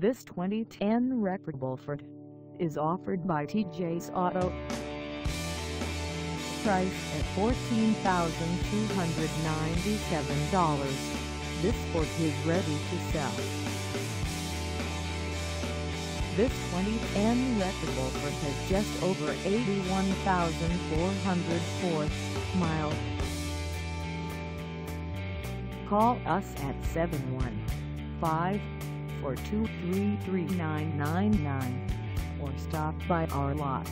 This 2010 Repairable Ford is offered by TJ's Auto. Price at $14,297. This Ford is ready to sell. This 2010 Repairable Ford has just over 81,404 miles. Call us at 715-423-3999 or stop by our lot.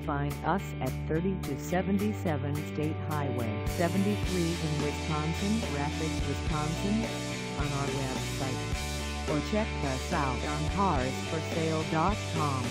Find us at 3277 State Highway 73 in Wisconsin, Rapids, Wisconsin, on our website, or check us out on carsforsale.com.